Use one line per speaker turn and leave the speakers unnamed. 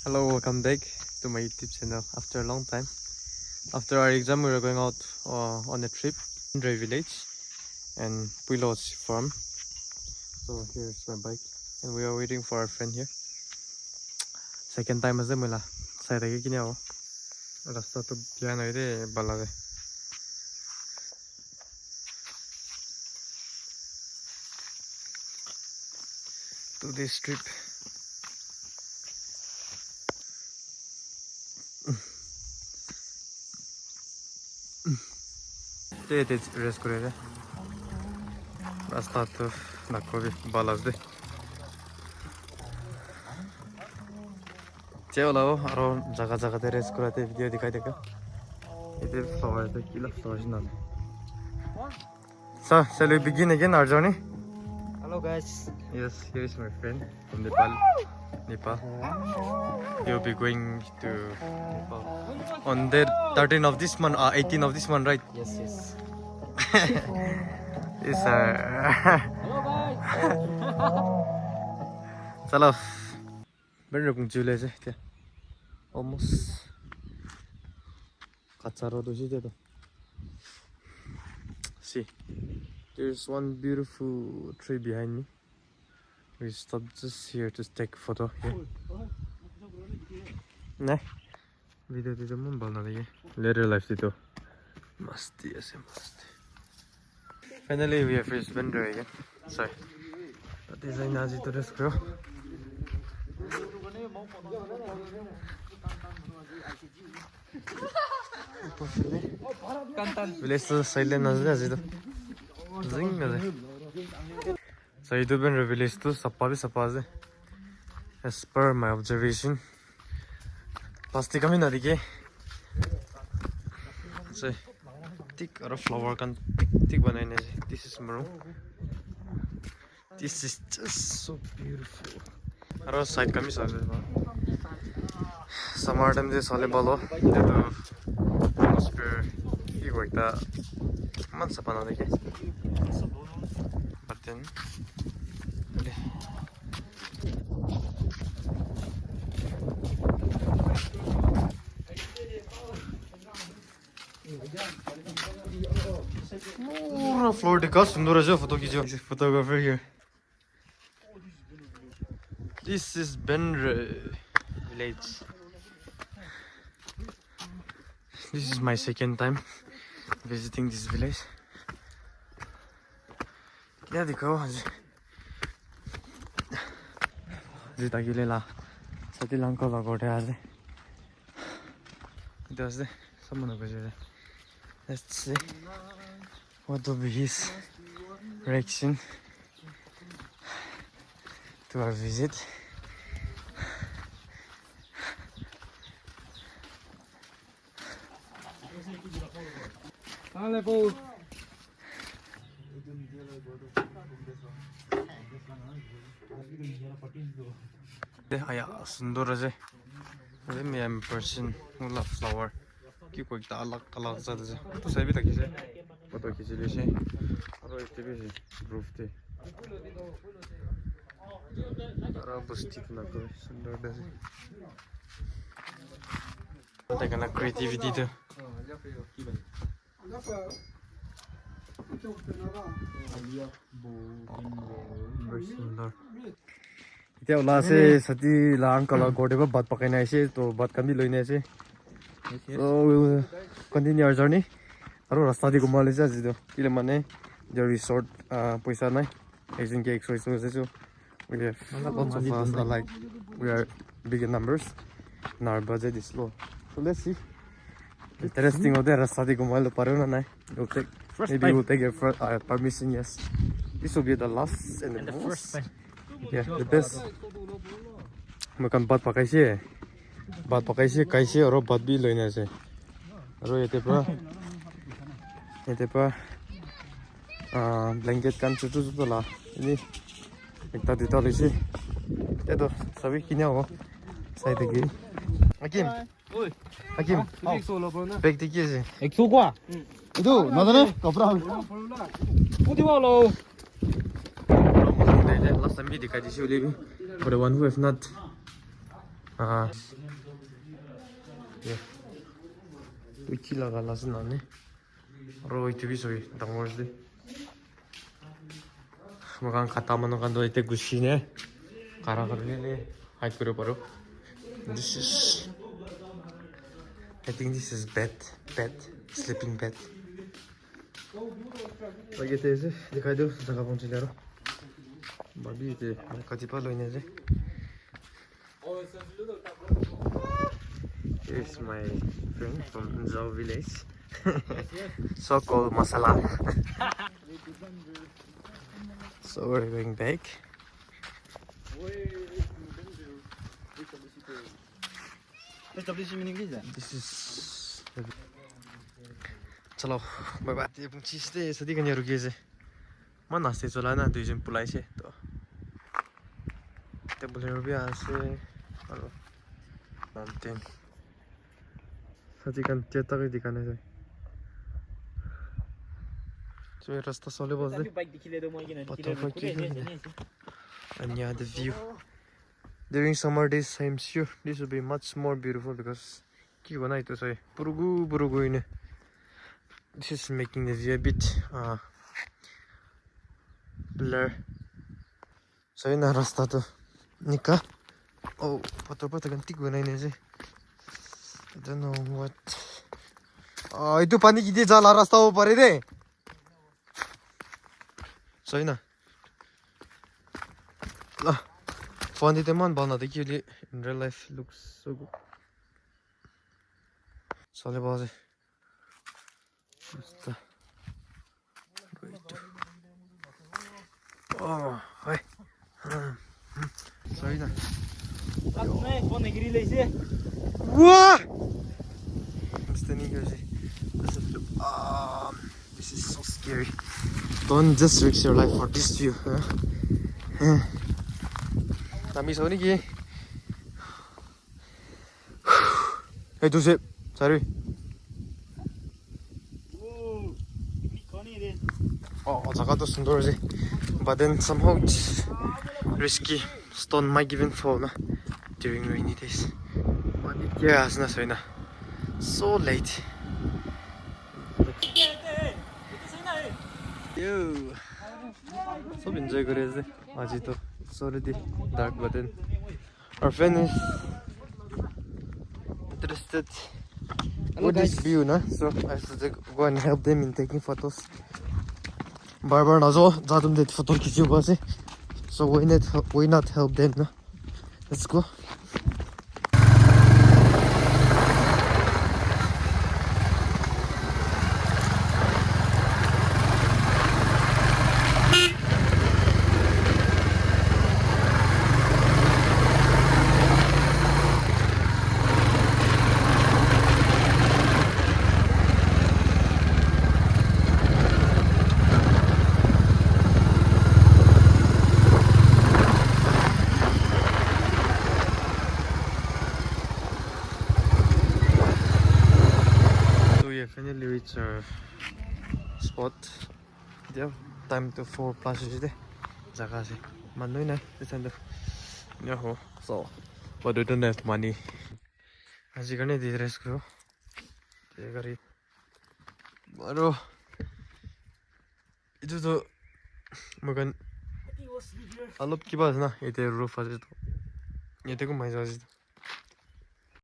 Hello, welcome back to my YouTube channel after a long time. After our exam, we were going out on a trip in Dre village and Poilwa's farm. So here's my bike and we are waiting for our friend here. Second time as mula. Sai dagi kini ako. Rasta to piano ide balade. To this trip. This rest kore Rasta to nakovi balazde. Chelo aro jaga te rest korate video dikhai deka. Ite flower te kila flowers na. So, shall we begin again our journey?
Hello guys.
Yes, here is my friend from Nepal. You'll be going to Nepal on the 13th of this month, 18th of this month, right?
Yes.
Yes,
Hello guys.
Chalo. Better kung chule je. Almost. Kacharo do je to. See, there's one beautiful tree behind me. We stopped just here to take a photo here. Nah, video dito mo bal na lagi. Later life dito. Masti ase masti. Finally, we have reached Vendor again. Sorry. That is a Nazi to this girl. Village to silent as it. Zing so you do Vendor village to Sapaze. As per my observation. Plastic kami na dike. So thick or flower can thick banana. This is maroon. This is just so beautiful. Aro side kami sa summer time this sale balo. Ito atmosphere iko ekta man sa pana dike. But then floor the car sundar aja photo kijiye. Photographer here. This is Benre village. This is my second time visiting this village. Yeah, dekho Zita gilela sati lanko lagote aje. Does the someone over. Let's see what will be his reaction to our visit. Aya sundar aje. I am a person who loves flower. Ki koi ta alag zat je. To sai bhi taki je. Photo khichi le she. Aro ekte bhi roof te. Aro busti na ko sundar de. Ta kana creativity to. Very sundar. Ite ola se sati la uncle gode ba bat pakai na se to bat kan bhi loine se. So we will continue our journey. Aro rasta di gumale ja jido. Ile mane the resort paisa nai. Asian ke 100 so we have lots of us are like we are big in numbers and our budget is low. So let's see. Interesting ode rasta di gumale pare na nai. Maybe we'll take a permission. Yes, this will be the last and the first time. Yeah, the best. Makan bat pakai se kaise aro bat bhi loina se aro ete pa blanket kan chutu la ini ekta dita lise eto sabi kinya ho sai de gi Hakim bag de ki se
100 kwa
itu nadane kapra
Pudi walo
last time we dikhai disi for the one who have not 아. 예. 위키라 갈라서 나네. 로이 TV 소리 당월지. 뭐간 갔다 오는 간도 이때 구시네. 가라가르네. 하이 그려 바로. This is I think this is bed, sleeping bed. लगे थे ऐसे दिखाई दो जगह पहुंचे ले रहा बाबी थे कति पालो इन्हें से Here's my friend from Zhao village so called masala so we're going back this is चलो बाय बाय ये पुंची से सदी कन्या रुकी से मन नास्ते चला ना दुई पुलाई से तो टेबल भी आसे हेलो माउंटेन सदी कन चेता के दिखाने से जो ये रास्ता सोले बोल दे पत्थर पर की and yeah the view during summer days I'm sure this will be much more beautiful because ki gona ito say burugu ine. This is making the view a bit blur. So yun na rasta to. Nika. Oh, patro ganti ko na yun eh. I don't know what. Ito pani kiti jala rasta ho pare de. So yun na. Phone dito man bana de ki in real life looks so good. Sale baze. Oh, hi. Sorry na. What? I'm standing here. This is so scary. Don't just risk your life for this view. Nami so ni ki. Hey, do it. Sorry. Zakatu sundor but then somehow it's risky. Stone might even fall during rainy days. But yeah, so late. Yo, so enjoy crazy. Ajito, it's already dark, but then our friend is interested with this view, so I should go and help them in taking photos. Barber nazo zadum det photo kisiyo base. So why not help them na? Let's go. Finally reach our spot. Yeah, time to 4 plus today. Jaga se manoi na descend. Yeah, so but we don't have money. As you can see, this crew. Tegari. Baro. Itu to magan. Alop ki bas na. Ite roof as it. Ite ko mais as it.